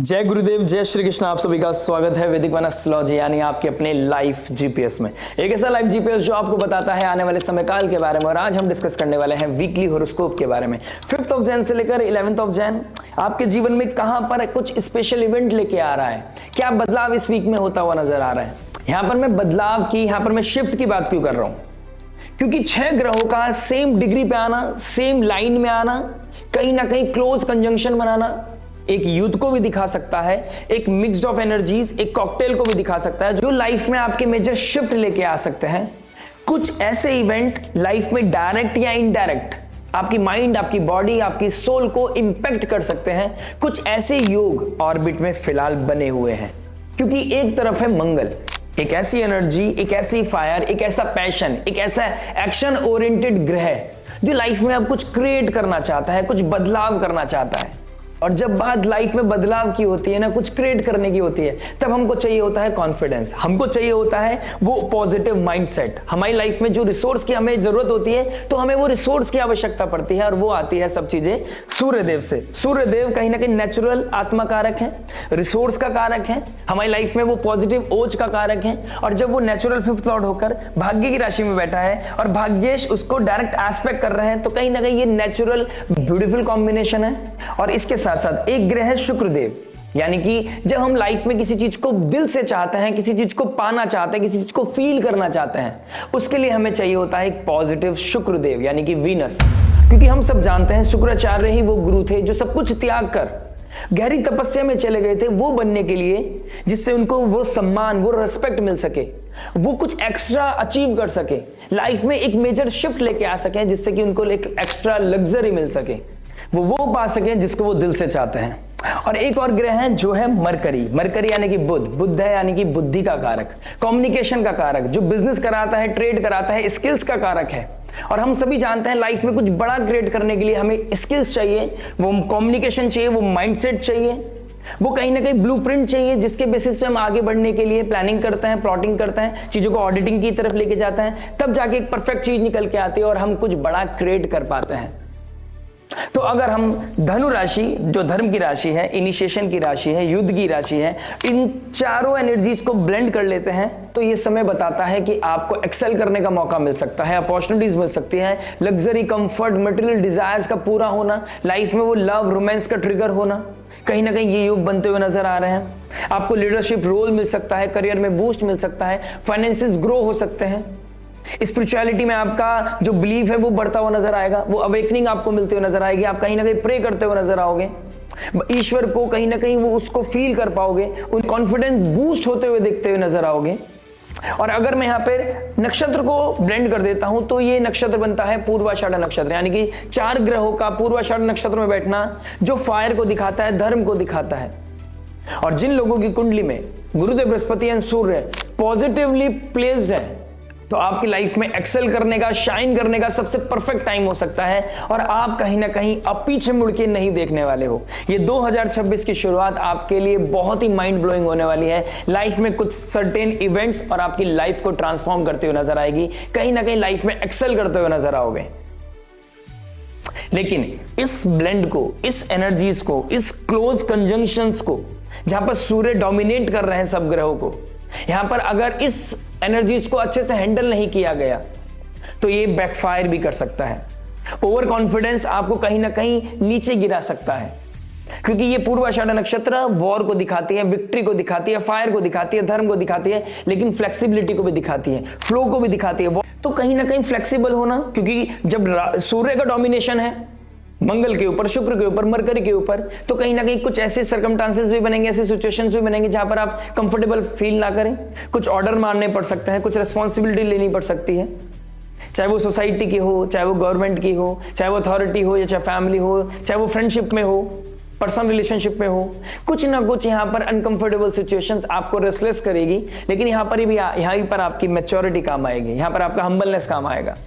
जय गुरुदेव, जय श्री कृष्ण। आप सभी का स्वागत है वैदिक वन एस्ट्रोलॉजी यानी आपके अपने लाइफ जीपीएस में। एक ऐसा लाइफ जीपीएस जो आपको बताता है आने वाले समय काल के बारे में। और आज हम डिस्कस करने वाले हैं वीकली होरोस्कोप के बारे में। 5th ऑफ जैन से लेकर 11th ऑफ जैन आपके जीवन में कहां पर कुछ स्पेशल इवेंट लेके आ रहा है, क्या बदलाव इस वीक में होता हुआ नजर आ रहा है। यहां पर मैं बदलाव की, यहां पर मैं शिफ्ट की बात क्यों कर रहा हूं, क्योंकि 6 ग्रहों का सेम डिग्री पे आना, सेम लाइन में आना, कहीं ना कहीं क्लोज कंजंक्शन बनाना एक युद्ध को भी दिखा सकता है, एक मिक्स्ड ऑफ एनर्जीज, एक कॉकटेल को भी दिखा सकता है जो लाइफ में आपके मेजर शिफ्ट लेके आ सकते हैं। कुछ ऐसे इवेंट लाइफ में डायरेक्ट या इनडायरेक्ट आपकी माइंड, आपकी बॉडी, आपकी सोल को इंपैक्ट कर सकते हैं। कुछ ऐसे योग ऑर्बिट में फिलहाल बने हुए हैं, क्योंकि एक तरफ है मंगल, एक ऐसी एनर्जी, एक ऐसी फायर, एक ऐसा पैशन, एक ऐसा एक्शन ओरिएंटेड ग्रह जो लाइफ में अब कुछ क्रिएट करना चाहता है, कुछ बदलाव करना चाहता है। और जब बात लाइफ में बदलाव की होती है ना, कुछ क्रिएट करने की होती है, तब हमको चाहिए होता है कॉन्फिडेंस, हमको चाहिए होता है वो पॉजिटिव माइंडसेट। हमारी लाइफ में जो रिसोर्स की हमें जरूरत होती है, तो हमें वो रिसोर्स की आवश्यकता पड़ती है, और वो आती है सब चीजें सूर्यदेव से। सूर्यदेव कहीं ना कहीं नेचुरल आत्मा कारक है, रिसोर्स का कारक है, हमारी लाइफ में वो पॉजिटिव ओज का कारक है। और जब वो नेचुरल 5th लॉर्ड होकर भाग्य की राशि में बैठा है और भाग्येश उसको डायरेक्ट एस्पेक्ट कर रहे हैं, तो कहीं ना कहीं ये नेचुरल ब्यूटीफुल कॉम्बिनेशन है। और इसके साथ साथ एक ग्रह है शुक्रदेव, यानी कि जब हम लाइफ में किसी चीज को दिल से चाहते हैं, किसी चीज को पाना चाहते हैं, किसी चीज को फील करना चाहते हैं, उसके लिए हमें चाहिए होता है एक पॉजिटिव शुक्रदेव यानी कि वीनस। क्योंकि हम सब जानते हैं शुक्राचार्य ही वो गुरु थे जो सब कुछ त्याग कर गहरी तपस्या में चले गए थे वो बनने के लिए, जिससे उनको वो सम्मान, वो रिस्पेक्ट मिल सके, वो कुछ एक्स्ट्रा अचीव कर सके, लाइफ में एक मेजर शिफ्ट लेके आ सके, जिससे कि उनको एक एक्स्ट्रा लग्जरी मिल सके, वो पा सके जिसको वो दिल से चाहते हैं। और एक और ग्रह है जो है मरकरी। मरकरी यानी कि बुध है, यानी कि बुद्धि का कारक, कम्युनिकेशन का कारक, जो बिजनेस कराता है, ट्रेड कराता है, स्किल्स का कारक है। और हम सभी जानते हैं लाइफ में कुछ बड़ा क्रिएट करने के लिए हमें स्किल्स चाहिए, वो कम्युनिकेशन चाहिए, वो माइंडसेट चाहिए, वो कहीं ना कहीं ब्लूप्रिंट चाहिए, जिसके बेसिस पे हम आगे बढ़ने के लिए प्लानिंग करते हैं, प्लॉटिंग करते हैं, चीजों को ऑडिटिंग की तरफ लेके जाते हैं, तब जाके एक परफेक्ट चीज निकल के आती है और हम कुछ बड़ा क्रिएट कर पाते हैं। तो अगर हम धनु राशि, जो धर्म की राशि है, इनिशिएशन की राशि है, युद्ध की राशि है, इन चारों एनर्जीज को ब्लेंड कर लेते हैं, तो ये समय बताता है कि आपको एक्सेल करने का मौका मिल सकता है, अपॉर्चुनिटीज मिल सकती है, लग्जरी, कंफर्ट, मटेरियल डिजायर्स का पूरा होना, लाइफ में वो लव, रोमांस का ट्रिगर होना, कहीं ना कहीं ये योग बनते हुए नजर आ रहे हैं। आपको लीडरशिप रोल मिल सकता है, करियर में बूस्ट मिल सकता है, फाइनेंसेस ग्रो हो सकते हैं, स्पिरिचुअलिटी में आपका जो बिलीफ है वो बढ़ता हुआ नजर आएगा, वो अवेकनिंग आपको मिलते हुए नजर आएगी, आप कहीं ना कहीं प्रे करते हुए नजर आओगे, ईश्वर को कहीं ना कहीं वो उसको फील कर पाओगे, उन कॉन्फिडेंस बूस्ट होते हुए देखते हुए नजर आओगे। और अगर मैं यहाँ पे नक्षत्र को ब्लेंड कर देता हूं, तो ये नक्षत्र बनता है पूर्वाषाढ़ नक्षत्र, यानी कि 4 ग्रहों का पूर्वाषाढ़ नक्षत्र में बैठना, जो फायर को दिखाता है, धर्म को दिखाता है। और जिन लोगों की कुंडली में गुरुदेव, Brihaspati and Surya positively placed है, तो आपकी लाइफ में एक्सेल करने का, शाइन करने का सबसे परफेक्ट टाइम हो सकता है, और आप कहीं ना कहीं अब पीछे मुड़ के नहीं देखने वाले हो। ये 2026 की शुरुआत आपके लिए बहुत ही माइंड ब्लोइंग होने वाली है। लाइफ में कुछ सर्टेन इवेंट्स और आपकी लाइफ को ट्रांसफॉर्म करते हुए नजर आएगी, कहीं ना कहीं लाइफ में एक्सेल करते हुए नजर आओगे। लेकिन इस ब्लेंड को, इस एनर्जीज को, इस क्लोज कंजंक्शंस को, जहां पर सूर्य डोमिनेट कर रहे हैं सब ग्रहों को, यहां पर अगर इस एनर्जीज को अच्छे से हैंडल नहीं किया गया, तो ये बैकफायर भी कर सकता है। ओवर कॉन्फिडेंस आपको कहीं ना कहीं नीचे गिरा सकता है, क्योंकि ये पूर्वाषाढ़ नक्षत्र वॉर को दिखाती है, विक्ट्री को दिखाती है, फायर को दिखाती है, धर्म को दिखाती है, लेकिन फ्लेक्सिबिलिटी को भी दिखाती है, फ्लो को भी दिखाती है। तो कहीं ना कहीं फ्लेक्सिबल होना, क्योंकि जब सूर्य का डोमिनेशन है मंगल के ऊपर, शुक्र के ऊपर, मरकरी के ऊपर, तो कहीं ना कहीं कुछ ऐसे सर्कमस्टांसेस भी बनेंगे, ऐसे सिचुएशंस भी बनेंगे जहां पर आप कंफर्टेबल फील ना करें, कुछ ऑर्डर मानने पड़ सकते हैं, कुछ रिस्पॉन्सिबिलिटी लेनी पड़ सकती है, चाहे वो सोसाइटी की हो, चाहे वो गवर्नमेंट की हो, चाहे वो अथॉरिटी हो, या चाहे फैमिली हो, चाहे वो फ्रेंडशिप में हो, पर्सनल रिलेशनशिप में हो, कुछ ना कुछ यहाँ पर अनकंफर्टेबल सिचुएशंस आपको रेस्टलेस करेगी। लेकिन यहाँ पर आपकी मैच्योरिटी काम आएगी, यहाँ पर आपका हम्बलनेस काम आएगा,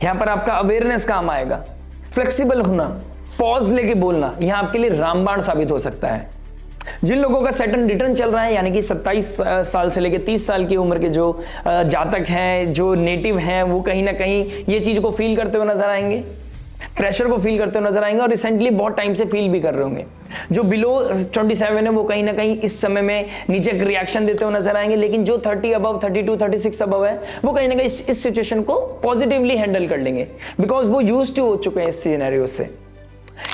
यहाँ पर आपका अवेयरनेस काम आएगा, फ्लेक्सिबल होना, पॉज लेके बोलना, यहां आपके लिए रामबाण साबित हो सकता है। जिन लोगों का सैटर्न रिटर्न चल रहा है, यानी कि 27 साल से लेकर 30 साल की उम्र के जो जातक हैं, जो नेटिव हैं, वो कहीं ना कहीं ये चीज को फील करते हुए नजर आएंगे। प्रेशर को फील करते हुए नजर आएंगे और रिसेंटली बहुत टाइम से फील भी कर रहे होंगे। जो बिलो 27 है वो कहीं ना कहीं इस समय में नीचे रिएक्शन देते हुए नजर आएंगे, लेकिन जो 30 अबव, 32, 36 अबव है वो कहीं ना कहीं इस सिचुएशन को पॉजिटिवली हैंडल कर लेंगे, बिकॉज वो यूज्ड टू हो चुके हैं इस सिनेरियो से।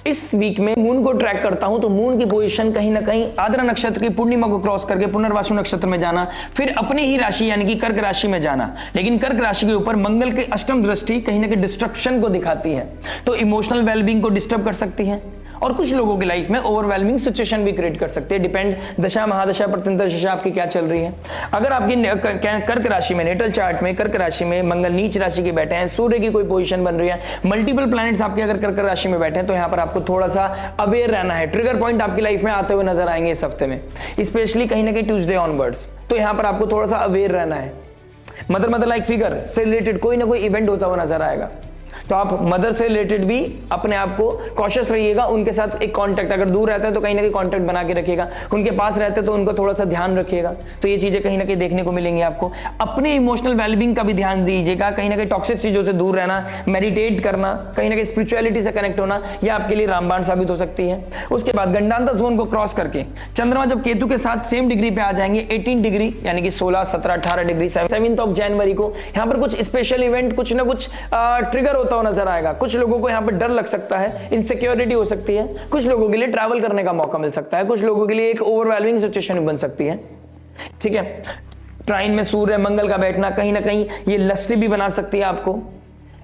इस वीक में मून को ट्रैक करता हूं तो मून की पोजीशन कहीं ना कहीं आद्रा नक्षत्र की पूर्णिमा को क्रॉस करके पुनर्वसु नक्षत्र में जाना, फिर अपनी ही राशि यानी कि कर्क राशि में जाना, लेकिन कर्क राशि के ऊपर मंगल की अष्टम दृष्टि कहीं ना कहीं डिस्ट्रक्शन को दिखाती है, तो इमोशनल वेलबींग को डिस्टर्ब कर सकती है और कुछ लोगों की लाइफ में ओवरवेलमिंग सिचुएशन भी क्रिएट कर सकते हैं। डिपेंड दशा महादशा प्रत्यंतर दशा आपकी क्या चल रही है। अगर आपकी कर्क राशि में, नेटल चार्ट में कर्क राशि में मंगल नीच राशि के बैठे हैं, सूर्य की कोई पोजीशन बन रही है, मल्टीपल प्लैनेट्स आपके अगर कर्क राशि में बैठे हैं, तो यहां पर आपको थोड़ा सा अवेयर रहना है। ट्रिगर पॉइंट आपकी लाइफ में आते हुए नजर आएंगे इस हफ्ते में, स्पेशली कहीं ना कहीं ट्यूसडे ऑनवर्ड्स, तो यहां पर आपको थोड़ा सा अवेयर रहना है। मदर लाइक फिगर से रिलेटेड कोई ना कोई इवेंट होता हुआ नजर आएगा, तो आप मदर से रिलेटेड भी अपने आप को कॉशियस रहिएगा। उनके साथ एक कांटेक्ट, अगर दूर रहता है तो कहीं ना कहीं कांटेक्ट बना के रखिएगा, उनके पास रहते हैं तो उनको थोड़ा सा ध्यान रखिएगा। तो ये चीजें कहीं ना कहीं देखने को मिलेंगी आपको। अपने इमोशनल वेलबींग का भी ध्यान दीजिएगा, कहीं ना कहीं टॉक्सिक चीजों से दूर रहना, मेडिटेट करना, कहीं ना कहीं स्पिरिचुअलिटी से कनेक्ट होना, यह आपके लिए रामबाण साबित हो सकती है। उसके बाद गंडांतर जोन को क्रॉस करके चंद्रमा जब केतु के साथ सेम डिग्री पे आ जाएंगे, 18 डिग्री यानी कि 16, 17, 18 डिग्री, 7 जनवरी को यहाँ पर कुछ स्पेशल इवेंट, कुछ ना कुछ ट्रिगर होता हुआ नजर आएगा। कुछ लोगों को यहाँ पर डर लग सकता है, इनसिक्योरिटी हो सकती है, कुछ लोगों के लिए ट्रैवल करने का मौका मिल सकता है, कुछ लोगों के लिए एक ओवरवेलमिंग सिचुएशन बन सकती है। ठीक है, ट्राइन में सूर्य मंगल का बैठना कहीं ना कहीं ये लस्ट भी बना सकती है आपको,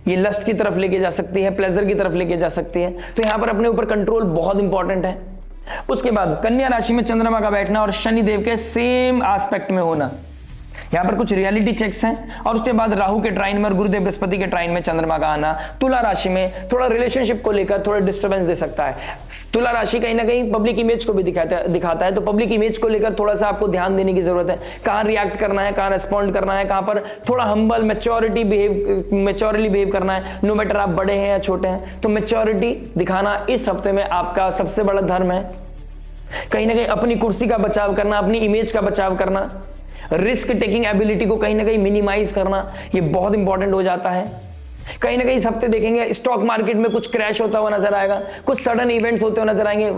ये लस्ट की तरफ लेके जा सकती है, प्लेजर की तरफ लेके जा सकती है। तो यहाँ पर अपने ऊपर कंट्रोल बहुत इंपॉर्टेंट है। उसके बाद कन्या राशि में चंद्रमा का बैठना और शनि देव के सेम एस्पेक्ट में होना, यहां पर कुछ रियलिटी चेक्स हैं। और उसके बाद राहु के ट्राइन में और गुरुदेव बृहस्पति के ट्राइन में चंद्रमा का आना तुला राशि में थोड़ा रिलेशनशिप को लेकर थोड़ा डिस्टर्बेंस दे सकता है। तुला राशि कहीं ना कहीं पब्लिक इमेज को भी दिखाता है, तो पब्लिक इमेज को लेकर थोड़ा सा आपको ध्यान देने की जरूरत है। कहां रिएक्ट करना है, कहां रेस्पॉन्ड करना है, कहां पर थोड़ा हम्बल मैच्योरली बिहेव करना है। नो मैटर आप बड़े हैं या छोटे हैं, तो मैच्योरिटी दिखाना इस हफ्ते में आपका सबसे बड़ा धर्म है। कहीं ना कहीं अपनी कुर्सी का बचाव करना, अपनी इमेज का बचाव करना, रिस्क टेकिंग एबिलिटी को कहीं ना कहीं मिनिमाइज करना, ये बहुत इंपॉर्टेंट हो जाता है। कहीं ना कहीं इस हफ्ते देखेंगे स्टॉक मार्केट में कुछ क्रैश होता हुआ नजर आएगा, कुछ सडन इवेंट्स होते हुए नजर आएंगे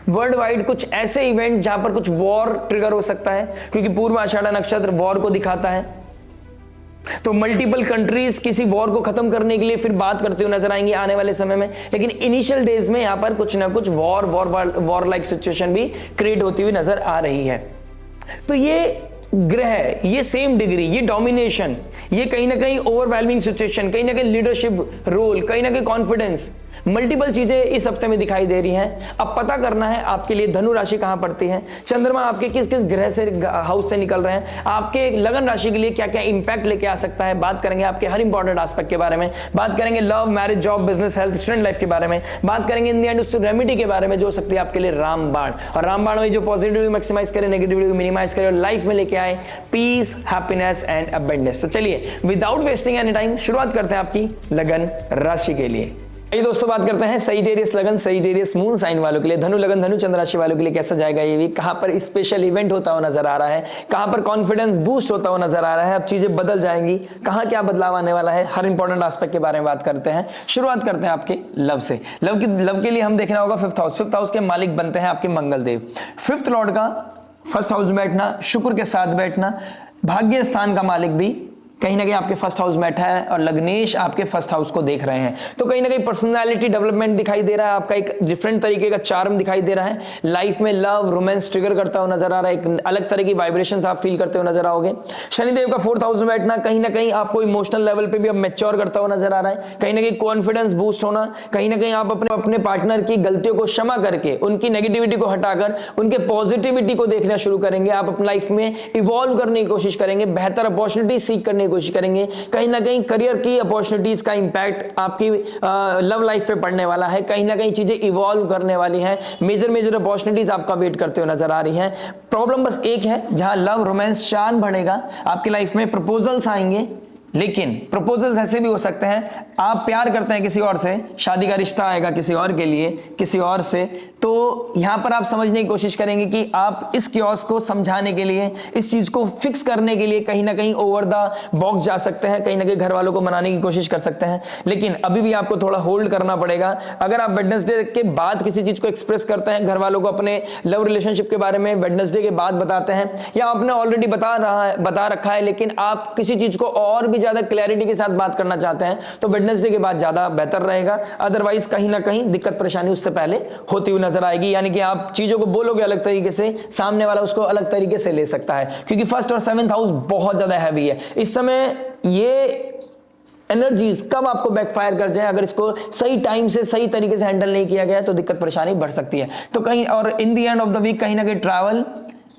वर्ल्ड वाइड, कुछ ऐसे इवेंट जहां पर कुछ वॉर ट्रिगर हो सकता है, क्योंकि पूर्व आषाढ़ नक्षत्र वॉर को दिखाता है। तो मल्टीपल कंट्रीज किसी वॉर को खत्म करने के लिए फिर बात करते हुए नजर आएंगे आने वाले समय में, लेकिन इनिशियल डेज में यहां पर कुछ ना कुछ वॉर लाइक सिचुएशन भी क्रिएट होती हुई नजर आ रही है। तो ये ग्रह, ये सेम डिग्री, ये डोमिनेशन, ये कहीं ना कहीं ओवरवेलमिंग सिचुएशन, कहीं ना कहीं लीडरशिप रोल, कहीं ना कहीं कॉन्फिडेंस, मल्टीपल चीजें इस हफ्ते में दिखाई दे रही हैं। अब पता करना है आपके लिए धनु राशि कहां पड़ती है, चंद्रमा आपके किस किस ग्रह से हाउस से निकल रहे हैं, आपके लगन राशि के लिए क्या क्या इंपैक्ट लेके आ सकता है। बात करेंगे आपके हर इंपॉर्टेंट एस्पेक्ट के बारे में, बात करेंगे love, marriage, job, business, health, student life के बारे में, बात करेंगे इन द एंड उस रेमेडी के बारे में जो हो सकती है आपके लिए रामबाण। और रामबाण में जो पॉजिटिविटी मैक्सिमाइज करे, नेगेटिविटी को मिनिमाइज करे और लाइफ में लेके आए पीस, हैप्पीनेस एंड अबंडेंस। तो चलिए विदाउट वेस्टिंग एनी टाइम शुरुआत करते हैं आपकी लगन राशि के लिए। दोस्तों बात करते हैं सजिटेरियस लगन, सजिटेरियस मून साइन वालों के लिए, धनु लगन, धनु चंद्र राशि वालों के लिए कैसा जाएगा ये वीक, कहां पर स्पेशल इवेंट होता हुआ नजर आ रहा है, कहां पर कॉन्फिडेंस बूस्ट होता हुआ नजर आ रहा है, अब चीजें बदल जाएंगी, कहां क्या बदलाव आने वाला है, हर इंपॉर्टेंट एस्पेक्ट के बारे में बात करते हैं। शुरुआत करते हैं आपके लव से। लव के लिए हम देखना होगा फिफ्थ हाउस के मालिक बनते हैं आपके मंगल देव। फिफ्थ लॉर्ड का फर्स्ट हाउस में बैठना, शुक्र के साथ बैठना, भाग्य स्थान का मालिक भी कहीं ना कहीं आपके फर्स्ट हाउस बैठा है और लग्नेश आपके फर्स्ट हाउस को देख रहे हैं, तो कहीं ना कहीं पर्सनालिटी डेवलपमेंट दिखाई दे रहा है, आपका एक डिफरेंट तरीके का चार्म दिखाई दे रहा है, लाइफ में लव रोमांस ट्रिगर करता हुआ नजर आ रहा है, एक अलग तरह की वाइब्रेशंस आप फील करते हुए नजर आओगे। शनिदेव का फोर्थ हाउस में बैठना कहीं ना कहीं आपको इमोशनल लेवल पे भी अब मैच्योर करता हुआ नजर आ रहा है, कहीं ना कहीं कॉन्फिडेंस बूस्ट होना, कहीं ना कहीं आप अपने पार्टनर की गलतियों को क्षमा करके, उनकी नेगेटिविटी को हटाकर उनके पॉजिटिविटी को देखना शुरू करेंगे, आप अपनी लाइफ में इवॉल्व करने की कोशिश करेंगे, बेहतर अपॉर्चुनिटी सीख करने की कोशिश करेंगे, कहीं ना कहीं करियर की अपॉर्चुनिटीज का इंपैक्ट आपकी लव लाइफ पे पड़ने वाला है, कहीं ना कहीं चीजें इवॉल्व करने वाली हैं, मेजर अपॉर्चुनिटीज आपका वेट करते हुए नजर आ रही हैं। प्रॉब्लम बस एक है, जहां लव रोमांस चार्म बढ़ेगा, आपकी लाइफ में प्रपोजल्स आएंगे, लेकिन प्रपोजल्स ऐसे भी हो सकते हैं, आप प्यार करते हैं किसी और से, शादी का रिश्ता आएगा किसी और के लिए, किसी और से, तो यहां पर आप समझने की कोशिश करेंगे कि आप इस क्योस को समझाने के लिए, इस चीज को फिक्स करने के लिए कहीं ना कहीं ओवर द बॉक्स जा सकते हैं, कहीं ना कहीं घर वालों को मनाने की कोशिश कर सकते हैं, लेकिन अभी भी आपको थोड़ा होल्ड करना पड़ेगा। अगर आप वेडनेसडे के बाद किसी चीज को एक्सप्रेस करते हैं घर वालों को, अपने लव रिलेशनशिप के बारे में वेडनेसडे के बाद बताते हैं, या आपने ऑलरेडी बता रखा है लेकिन आप किसी चीज को और भी ज्यादा क्लैरिटी के साथ बात करना चाहते हैं, तो वेडनेसडे के बाद ज्यादा बेहतर रहेगा। अदरवाइज कहीं ना कहीं दिक्कत परेशानी उससे पहले होती हुई नजर आएगी, यानी कि आप चीजों को बोलोगे अलग तरीके से, सामने वाला उसको अलग तरीके से ले सकता है, क्योंकि फर्स्ट और 7th हाउस बहुत ज्यादा हैवी है इस समय। ये एनर्जीज कब आपको बैकफायर कर जाए, अगर इसको सही टाइम से सही तरीके से हैंडल नहीं किया गया तो दिक्कत परेशानी बढ़ सकती है। तो कहीं और in the end of the week कहीं ना कहीं ट्रैवल,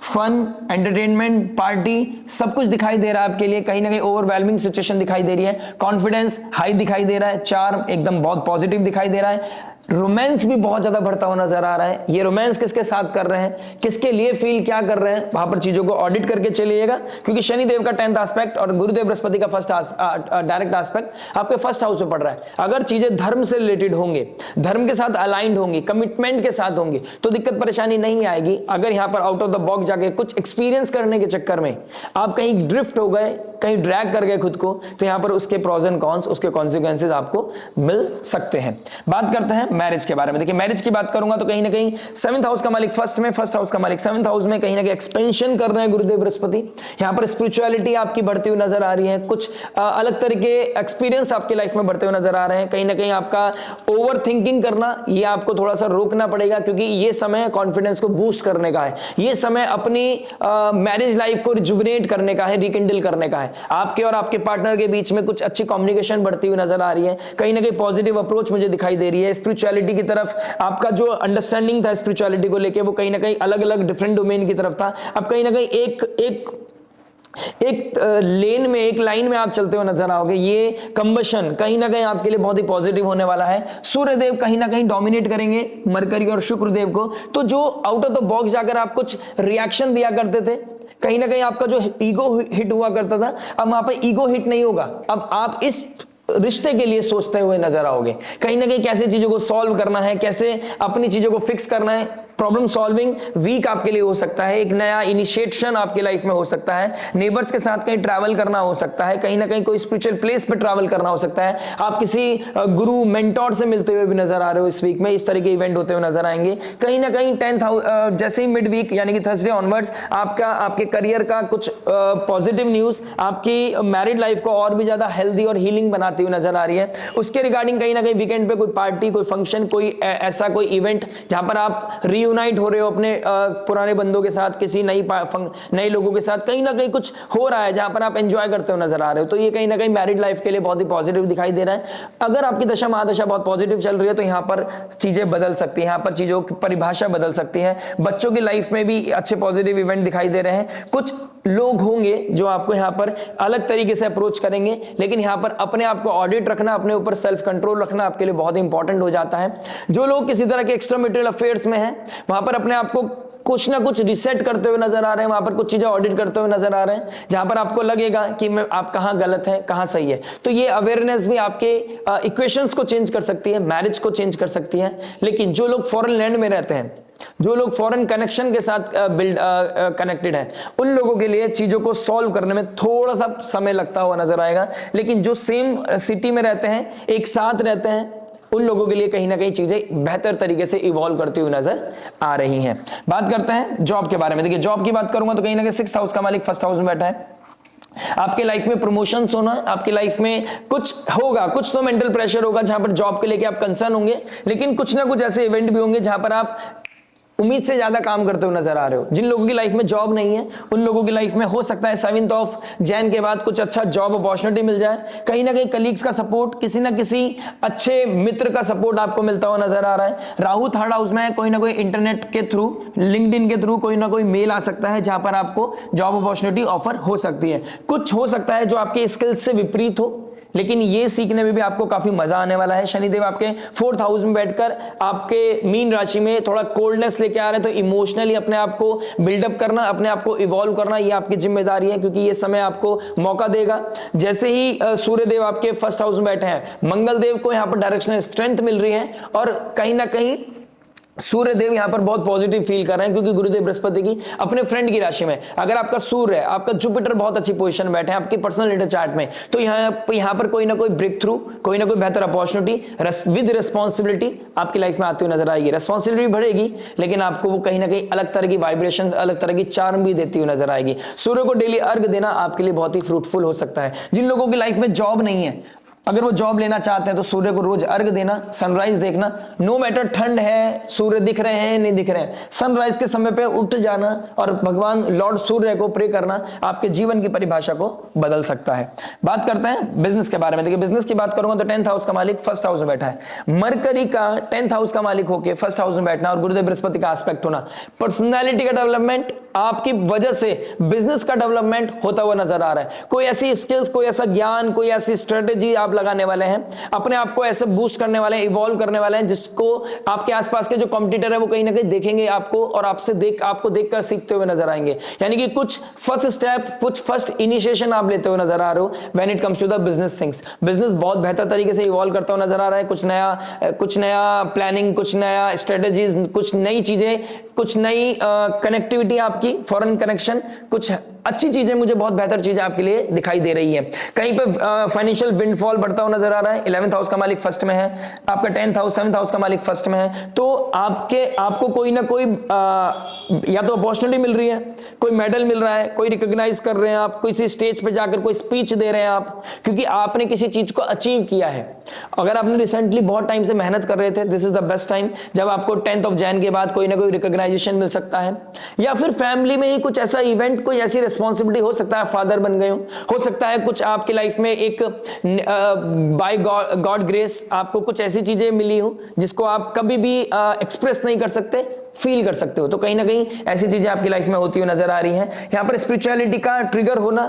फन, एंटरटेनमेंट, पार्टी सब कुछ दिखाई दे रहा है आपके लिए। कहीं ना कहीं ओवरवेलमिंग सिचुएशन दिखाई दे रही है, कॉन्फिडेंस हाई दिखाई दे रहा है, चार्म एकदम बहुत पॉजिटिव दिखाई दे रहा है, रोमांस भी बहुत ज्यादा बढ़ता हुआ नजर आ रहा है। ये रोमांस किसके साथ कर रहे हैं, किसके लिए फील क्या कर रहे हैं, वहां पर चीजों को ऑडिट करके चलिएगा, क्योंकि शनिदेव का 10th एस्पेक्ट और गुरुदेव बृहस्पति का फर्स्ट डायरेक्ट एस्पेक्ट आपके फर्स्ट हाउस में पड़ रहा है। अगर चीजें धर्म से रिलेटेड होंगे, धर्म के साथ अलाइंड होंगी, कमिटमेंट के साथ होंगी, तो दिक्कत परेशानी नहीं आएगी। अगर यहां पर आउट ऑफ द बॉक्स जाके कुछ एक्सपीरियंस करने के चक्कर में आप कहीं ड्रिफ्ट हो गए, कहीं ड्रैग कर गए खुद को, तो यहां पर उसके प्रोज एंड कॉन्स, उसके कॉन्सिक्वेंसेज आपको मिल सकते हैं। बात करते हैं मैरिज के बारे में। देखिए मैरिज की बात करूंगा तो कहीं ना कहीं 7th हाउस का मालिक फर्स्ट में, फर्स्ट हाउस का मालिक 7th हाउस में, कहीं ना कहीं एक्सपेंशन कर रहे हैं गुरुदेव बृहस्पति। यहां पर स्पिरिचुअलिटी आपकी बढ़ती हुई नजर आ रही है, कुछ अलग तरीके एक्सपीरियंस आपकी लाइफ में बढ़ते हुए नजर आ रहे हैं। कहीं ना कहीं आपका ओवर थिंकिंग करना, ये आपको थोड़ा सा रोकना पड़ेगा, क्योंकि ये समय कॉन्फिडेंस को बूस्ट करने का है, ये समय अपनी मैरिज लाइफ को रिजुविनेट करने का है, रिकिंडल करने का है। आपके और आपके पार्टनर के बीच में कुछ अच्छी कम्युनिकेशन बढ़ती हुई नजर आ रही है, कहीं ना कहीं पॉजिटिव अप्रोच मुझे दिखाई दे रही है। स्पिरिचुअलिटी की तरफ आपका जो अंडरस्टैंडिंग था स्पिरिचुअलिटी को लेके, वो कहीं ना कहीं अलग अलग डिफरेंट डोमेन की तरफ था। अब कहीं ना कहीं एक लेन में, एक लाइन में आप चलते हुए नजर आओगे। ये कंबशन कहीं ना कहीं आपके लिए बहुत ही पॉजिटिव होने वाला है। सूर्यदेव कहीं ना कहीं डोमिनेट करेंगे मरकरी और शुक्रदेव को, तो जो आउट ऑफ द बॉक्स जाकर आप कुछ रिएक्शन दिया करते थे, कहीं ना कहीं आपका जो ईगो हिट हुआ करता था, अब वहां पर ईगो हिट नहीं होगा। अब आप इस रिश्ते के लिए सोचते हुए नजर आओगे, कहीं ना कहीं कैसे चीजों को सॉल्व करना है, कैसे अपनी चीजों को फिक्स करना है। प्रॉब्लम सॉल्विंग वीक आपके लिए हो सकता है, एक नया इनिशिएशन आपकी लाइफ में हो सकता है, नेबर्स के साथ कहीं ट्रैवल करना हो सकता है, कहीं ना कहीं कोई स्पिरिचुअल प्लेस पे ट्रैवल करना हो सकता है, आप किसी गुरु मेंटोर से मिलते हुए भी नजर आ रहे हो इस वीक में, इस तरह के इवेंट होते हुए नजर आएंगे। कहीं ना कहीं 10th हाउस जैसे ही मिड वीक यानी कि थर्सडे ऑनवर्ड्स आपके करियर का कुछ पॉजिटिव न्यूज आपकी मैरिड लाइफ को और भी ज्यादा हेल्दी और हीलिंग बनाती हुई नजर आ रही है। उसके रिगार्डिंग कहीं ना कहीं वीकेंड पे कोई पार्टी, कोई फंक्शन, कोई ऐसा कोई इवेंट जहां पर आप यूनाइट हो रहे हो अपने पुराने बंदों के साथ, किसी नए लोगों के साथ, कहीं ना कहीं कुछ हो रहा है जहां पर आप एंजॉय करते हो नजर आ रहे हो, तो ये कहीं ना कहीं मैरिड लाइफ के लिए बहुत ही पॉजिटिव दिखाई दे रहा है। अगर आपकी दशा महादशा बहुत पॉजिटिव चल रही है तो यहां पर चीजें बदल सकती है, यहां पर चीजों की परिभाषा बदल सकती है। बच्चों की लाइफ में भी अच्छे पॉजिटिव इवेंट दिखाई दे रहे हैं। कुछ लोग होंगे जो आपको यहां पर अलग तरीके से अप्रोच करेंगे, लेकिन यहां पर अपने आप को ऑडिट रखना, अपने ऊपर सेल्फ कंट्रोल रखना आपके लिए बहुत इंपॉर्टेंट हो जाता है। जो लोग किसी तरह के एक्स्ट्रा मटेरियल अफेयर्स में हैं, वहां पर अपने आप को कुछ ना कुछ रिसेट करते हुए नजर आ रहे हैं, वहां पर कुछ चीजें ऑडिट करते हुए नजर आ रहे हैं, जहां पर आपको लगेगा कि आप कहां गलत है, कहां सही है। तो ये अवेयरनेस भी आपके इक्वेशंस को चेंज कर सकती है, मैरिज को चेंज कर सकती है। लेकिन जो लोग फॉरेन लैंड में रहते हैं, जो लोग फॉरेन कनेक्शन के साथ कनेक्टेड है, उन लोगों के लिए चीजों को सॉल्व करने में थोड़ा सा समय लगता हुआ नजर आएगा। लेकिन जो सेम सिटी में रहते हैं, एक साथ रहते हैं, उन लोगों के लिए कहीं ना कहीं चीजें बेहतर तरीके से इवॉल्व करती हुई नजर आ रही हैं। बात करते हैं जॉब के बारे में। देखिए जॉब की बात करूंगा तो कहीं ना कहीं 6th हाउस का मालिक फर्स्ट हाउस में बैठा है। आपके लाइफ में प्रमोशंस होना, आपकी लाइफ में कुछ होगा, कुछ तो मेंटल प्रेशर होगा जहां पर जॉब के लेके आप कंसर्न होंगे, लेकिन कुछ ना कुछ ऐसे इवेंट भी होंगे जहां पर आप उम्मीद से ज्यादा काम करते हुए नजर आ रहे हो। जिन लोगों की लाइफ में जॉब नहीं है, उन लोगों की लाइफ में हो सकता है 7th ऑफ जैन के बाद कुछ अच्छा जॉब अपॉर्चुनिटी मिल जाए। कहीं ना कहीं कलीग्स का सपोर्ट, किसी ना किसी अच्छे मित्र का सपोर्ट आपको मिलता हुआ नजर आ रहा है। राहु 3rd हाउस में है, कोई ना कोई इंटरनेट के थ्रू, लिंक्डइन के थ्रू कोई ना कोई मेल आ सकता है जहां पर आपको जॉब अपॉर्चुनिटी ऑफर हो सकती है। कुछ हो सकता है जो आपके स्किल्स से विपरीत हो, लेकिन ये सीखने में भी आपको काफी मजा आने वाला है। शनिदेव आपके 4th हाउस में बैठकर आपके मीन राशि में थोड़ा कोल्डनेस लेके आ रहे हैं, तो इमोशनली अपने आप को बिल्डअप करना, अपने आप को इवॉल्व करना, ये आपकी जिम्मेदारी है, क्योंकि ये समय आपको मौका देगा। जैसे ही सूर्यदेव आपके 1st हाउस में बैठे हैं, मंगल देव को यहां पर डायरेक्शनल स्ट्रेंथ मिल रही है और कहीं ना कहीं सूर्य देव यहां पर बहुत पॉजिटिव फील कर रहे हैं, क्योंकि गुरुदेव बृहस्पति की अपने फ्रेंड की राशि में, अगर आपका सूर्य है, आपका जुपिटर बहुत अच्छी पोजीशन में बैठे हैं आपकी पर्सनल नेटल चार्ट में, तो यहां पर कोई ना कोई ब्रेक थ्रू, कोई ना कोई बेहतर अपॉर्चुनिटी विद रिस्पॉन्सिबिलिटी आपकी लाइफ में आती हुई नजर आएगी। रिस्पॉन्सिबिलिटी बढ़ेगी, लेकिन आपको वो कहीं ना कहीं अलग तरह की वाइब्रेशन, अलग तरह की चार्म भी देती हुई नजर आएगी। सूर्य को डेली अर्घ देना आपके लिए बहुत ही फ्रूटफुल हो सकता है। जिन लोगों की लाइफ में जॉब नहीं है, अगर वो जॉब लेना चाहते हैं, तो सूर्य को रोज अर्घ देना, सनराइज देखना, नो मैटर ठंड है, सूर्य दिख रहे हैं नहीं दिख रहे हैं, सनराइज के समय पे उठ जाना और भगवान लॉर्ड सूर्य को प्रे करना आपके जीवन की परिभाषा को बदल सकता है। बात करते हैं बिजनेस के बारे में। देखिए, बिजनेस की बात करूंगा तो 10th हाउस का मालिक 1st हाउस में बैठा है। मरकरी का 10th हाउस का मालिक होकर 1st हाउस में बैठना और गुरुदेव बृहस्पति का एस्पेक्ट होना, पर्सनैलिटी का डेवलपमेंट, आपकी वजह से बिजनेस का डेवलपमेंट होता हुआ नजर आ रहा है। कोई ऐसी स्किल्स, कोई ऐसा ज्ञान, कोई ऐसी स्ट्रेटेजी आप लगाने वाले हैं, अपने आप को ऐसे बूस्ट करने वाले हैं, इवॉल्व करने वाले हैं, जिसको आपके आसपास के जो कॉम्पिटिटर है वो कहीं ना कहीं देखेंगे आपको और आपको देखकर सीखते हुए नजर आएंगे। यानी कि कुछ फर्स्ट स्टेप, कुछ फर्स्ट इनिशिएशन आप लेते हुए नजर आ रहे हो when it comes to the business things. Business बहुत बेहतर तरीके से इवॉल्व करता हुआ नजर आ रहा है। कुछ नया प्लानिंग, कुछ नया स्ट्रेटेजीज, कुछ नई चीजें, कुछ नई कनेक्टिविटी, आपकी फॉरेन कनेक्शन, कुछ अच्छी चीजें, मुझे बहुत बेहतर चीजें आपके लिए दिखाई दे रही है। कहीं पे फाइनेंशियल विंडफॉल बढ़ता हुआ नजर आ रहा है। 11th हाउस का मालिक 1st में है, आपका 10th हाउस, 7th हाउस का मालिक 1st में है, तो आपको कोई ना कोई या तो अपॉर्चुनिटी मिल रही है, कोई मेडल मिल रहा है, कोई रिकॉग्नाइज कर रहे हैं आप, किसी स्टेज पे जाकर कोई स्पीच दे रहे हैं आप, क्योंकि आपने किसी चीज को अचीव किया है। अगर आपने रिसेंटली बहुत टाइम से मेहनत कर रहे थे, this is the best time जब आपको 10th ऑफ जैन के बाद कोई ना कोई रिकॉग्नाइजेशन मिल सकता है, या फिर फैमिली में ही कुछ ऐसा इवेंट, कोई ऐसी रिस्पॉन्सिबिलिटी हो सकता है, फादर बन गए हो सकता है कुछ आपकी लाइफ में एक बाय गॉड ग्रेस आपको कुछ ऐसी चीजें मिली हो जिसको आप कभी भी एक्सप्रेस नहीं कर सकते, फील कर सकते हो। तो कहीं ना कहीं ऐसी चीजें आपकी लाइफ में होती हुई नजर आ रही हैं। यहां पर स्पिरिचुअलिटी का ट्रिगर होना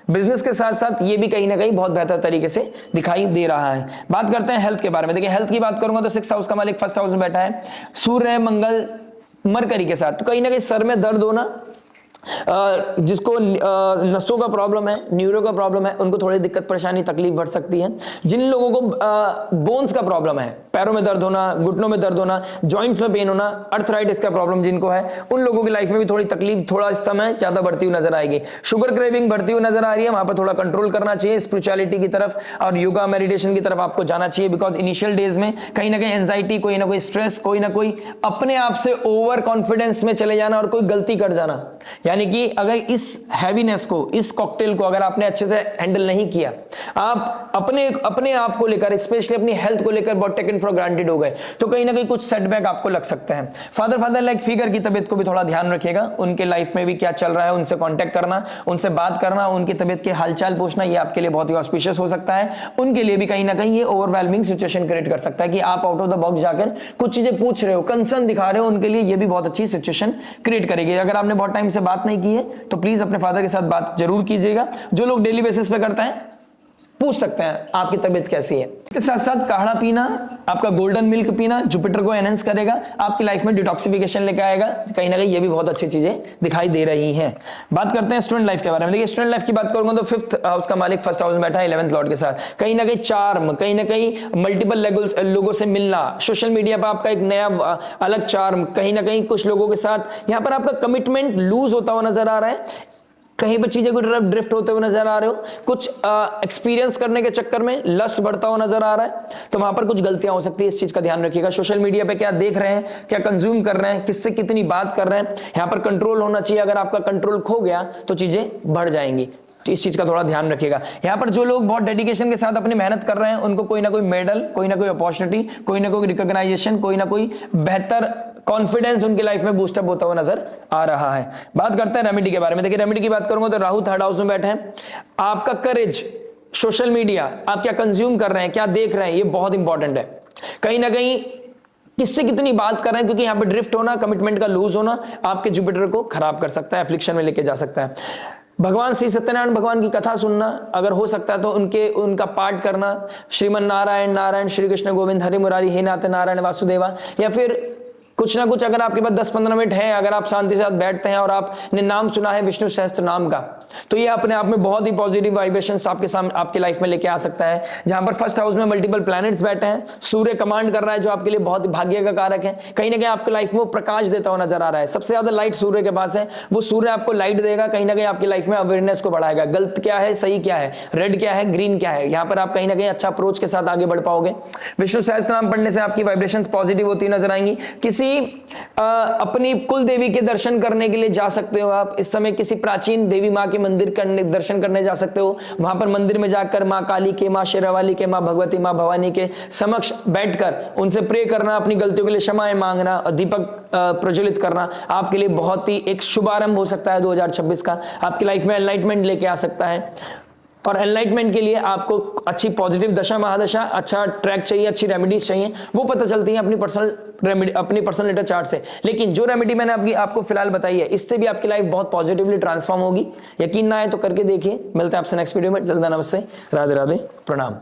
बिजनेस के साथ साथ ये भी कहीं ना कहीं बहुत बेहतर तरीके से दिखाई दे रहा है। बात करते हैं हेल्थ के बारे में। देखिए, हेल्थ की बात करूंगा तो 6th हाउस का मालिक 1st हाउस में बैठा है, सूर्य, मंगल, मरकरी के साथ। तो कहीं ना कहीं सर में दर्द होना, जिसको नसों का प्रॉब्लम है, न्यूरो का प्रॉब्लम है, उनको थोड़ी दिक्कत, परेशानी, तकलीफ बढ़ सकती है। जिन लोगों को बोन्स का प्रॉब्लम है, पैरों में दर्द होना, घुटनों में दर्द होना, जॉइंट्स में पेन होना, अर्थराइटिस का प्रॉब्लम जिनको है, उन लोगों की लाइफ में भी थोड़ी तकलीफ, थोड़ा इस समय ज्यादा बढ़ती हुई नजर आएगी। शुगर क्रेविंग बढ़ती हुई नजर आ रही है, वहां पर थोड़ा कंट्रोल करना चाहिए। स्पिरिचुअलिटी की तरफ और योगा मेडिटेशन की तरफ आपको जाना चाहिए, बिकॉज इनिशियल डेज में कहीं ना कहीं एंजाइटी, कोई ना कोई स्ट्रेस, कोई ना कोई अपने आप से ओवर कॉन्फिडेंस में चले जाना और कोई गलती कर जाना। यानी कि अगर इस हैवीनेस को, इस कॉकटेल को अगर आपने अच्छे से हैंडल नहीं किया, आप अपने आप को लेकर, स्पेशली अपनी हेल्थ को लेकर बहुत टेकन फॉर ग्रांटेड हो गए, तो कहीं ना कहीं कुछ सेटबैक आपको लग सकते हैं। फादर लाइक फिगर की तबीयत को भी थोड़ा ध्यान रखिएगा, उनके लाइफ में भी क्या चल रहा है, उनसे कांटेक्ट करना, उनसे बात करना, उनकी तबीयत के हालचाल पूछना, ये आपके लिए बहुत ही ऑस्पिशियस हो सकता है। उनके लिए भी कहीं ना कहीं ये ओवरवेलमिंग सिचुएशन क्रिएट कर सकता है कि आप आउट ऑफ द बॉक्स जाकर कुछ चीजें पूछ रहे हो, कंसर्न दिखा रहे हो, उनके लिए ये भी बहुत अच्छी सिचुएशन क्रिएट करेगी। अगर आपने बहुत टाइम से बात नहीं की है तो प्लीज अपने फादर के साथ बात जरूर कीजिएगा। जो लोग डेली बेसिस पे करते हैं, पूछ सकते हैं आपकी तबीयत कैसी है। इसके साथ साथ काढ़ा पीना, आपका गोल्डन मिल्क पीना जुपिटर को एनहेंस करेगा, आपकी लाइफ में डिटॉक्सिफिकेशन लेकर आएगा। कहीं ना कहीं ये भी बहुत अच्छी चीजें दिखाई दे रही हैं। बात करते हैं स्टूडेंट लाइफ के बारे में। देखिए, स्टूडेंट लाइफ की बात करूंगा तो 5th हाउस का मालिक 1st हाउस में बैठा है 11th लॉर्ड के साथ। कहीं ना कहीं चार्म, कहीं ना कहीं मल्टीपल लोगों से मिलना, सोशल मीडिया पर आपका एक नया अलग चार्म, कहीं ना कहीं कुछ लोगों के साथ यहाँ पर आपका कमिटमेंट लूज होता हुआ नजर आ रहा है, कहीं पर चीजें को ड्रिफ्ट होते हुए नजर आ रहे हो, कुछ एक्सपीरियंस करने के चक्कर में लस्ट बढ़ता हुआ नजर आ रहा है, तो वहां पर कुछ गलतियां हो सकती है। इस चीज का ध्यान रखिएगा। सोशल मीडिया पे क्या देख रहे हैं, क्या कंज्यूम कर रहे हैं, किससे कितनी बात कर रहे हैं, यहां पर कंट्रोल होना चाहिए। अगर आपका कंट्रोल खो गया तो चीजें बढ़ जाएंगी, तो इस चीज का थोड़ा ध्यान रखिएगा। यहां पर जो लोग बहुत डेडिकेशन के साथ अपनी मेहनत कर रहे हैं, उनको कोई ना कोई मेडल, कोई ना कोई अपॉर्चुनिटी, कोई ना कोई रिकॉग्नाइजेशन, कोई ना कोई बेहतर कॉन्फिडेंस उनकी लाइफ में बूस्टअप होता हुआ नजर आ रहा है। बात करते हैं रेमेडी के बारे में। देखिए, रेमेडी की बात करूंगा तो राहु 3rd हाउस में बैठे हैं। आपका करेज, सोशल मीडिया, आप क्या कंज्यूम कर रहे हैं, क्या देख रहे हैं, ये बहुत इंपॉर्टेंट है। कहीं ना कहीं किससे कितनी बात कर रहे हैं, क्योंकि यहां पर ड्रिफ्ट होना, कमिटमेंट का लूज होना आपके जुपिटर को खराब कर सकता है, एफ्लिक्शन में लेके जा सकता है। भगवान श्री सत्यनारायण भगवान की कथा सुनना, अगर हो सकता है तो उनका पाठ करना, श्रीमन नारायण नारायण श्री कृष्ण गोविंद हरि मुरारी हे नाथ नारायण वासुदेवा, या फिर कुछ ना कुछ अगर आपके पास 10-15 मिनट हैं, अगर आप शांति से साथ बैठते हैं और आपने नाम सुना है विष्णु सहस्त्र नाम का, तो ये अपने आप में बहुत ही पॉजिटिव वाइब्रेशंस आपके सामने आपके लाइफ में लेके आ सकता है। जहां पर फर्स्ट हाउस में मल्टीपल प्लैनेट्स बैठे हैं, सूर्य कमांड कर रहा है जो आपके लिए बहुत भाग्य का कारक है, कहीं ना कहीं आपके लाइफ में वो प्रकाश देता हुआ नजर आ रहा है। सबसे ज्यादा लाइट सूर्य के पास है, वो सूर्य आपको लाइट देगा, कहीं ना कहीं आपकी लाइफ में अवेयरनेस को बढ़ाएगा, गलत क्या है सही क्या है, रेड क्या है ग्रीन क्या है, यहाँ पर आप कहीं ना कहीं अच्छा अप्रोच के साथ आगे बढ़ पाओगे। विष्णु सहस्त्र नाम पढ़ने से आपकी वाइब्रेशंस पॉजिटिव होती नजर आएंगी। किसी अपनी कुल देवी के दर्शन करने के लिए जा सकते हो आप इस समय, किसी प्राचीन देवी माँ के मंदिर दर्शन करने जा सकते हो। वहां पर मंदिर में जाकर माँ काली के, माँ शेरावाली के, माँ भगवती, माँ भवानी के समक्ष बैठकर उनसे प्रे करना, अपनी गलतियों के लिए क्षमाएं मांगना और दीपक प्रज्वलित करना आपके लिए बहुत ही एक शुभारंभ हो सकता है 2026 का। आपकी लाइफ में एनलाइटमेंट लेके आ सकता है, और एनलाइटमेंट के लिए आपको अच्छी पॉजिटिव दशा महादशा, अच्छा ट्रैक चाहिए, अच्छी रेमेडीज चाहिए, वो पता चलती है अपनी पर्सनल रेमेडी, अपनी पर्सनल लेटर चार्ट से। लेकिन जो रेमेडी मैंने आपको फिलहाल बताई है, इससे भी आपकी लाइफ बहुत पॉजिटिवली ट्रांसफॉर्म होगी। यकीन ना आए तो करके देखिए। मिलते हैं आपसे नेक्स्ट वीडियो में। जल्द, नमस्ते, राधे राधे, प्रणाम।